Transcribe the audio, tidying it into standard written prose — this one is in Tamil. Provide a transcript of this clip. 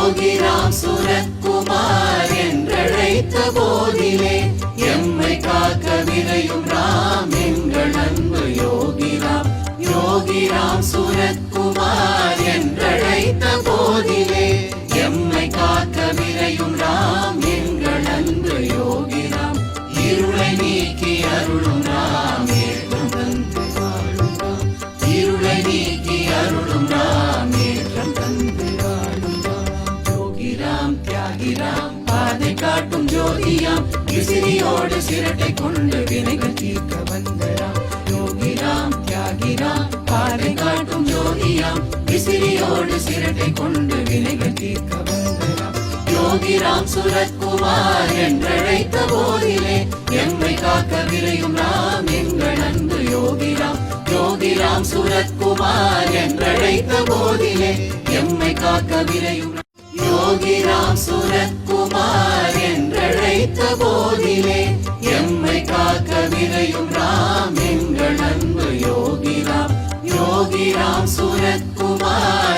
யோகிராம் சுரத்குமார் என்றழைத்த போதிலே எம்மை காக்க விரையும் ராம் எங்கள் அன்பு யோகிராம். யோகிராம் சுரத்குமார் என்றழைத்த போதிலே எம்மை காக்க விரையும் ராம் எங்கள் அன்பு யோகிராம். இருளை நீக்கி அருளும் ராம் ஏற்றம் தந்து வாழும் ராம். இருளை நீக்கி அருளும் ராம் ஏற்றம் தந்து வாழும் ராம். யோகிராம் தியாகிராம் பாதை காட்டும் ஜோதியாம். விசிறியோடு சிரட்டை கொண்டு வினைகள் தீர்க்க வந்தராம். யோகிராம் தியாகிராம் பாதை காட்டும் ஜோதியாம். விசிறியோடு சிரட்டை கொண்டு வினைகள் தீர்க்க வந்தராம். யோகிராம் சுரத்குமார் என்றழைத்த போதிலே எம்மை காக்க விரையும் ராம் எங்கள் அன்பு யோகிராம். யோகிராம் சுரத்குமார் என்றழைத்த போதிலே எம்மை காக்க விரையும் யோகிராம் சுரத்குமார் என்றழைத்த போதிலே எம்மை காக்க விரையும் ராம் எங்கள் அன்பு யோகிராம். யோகிராம் சுரத்குமார்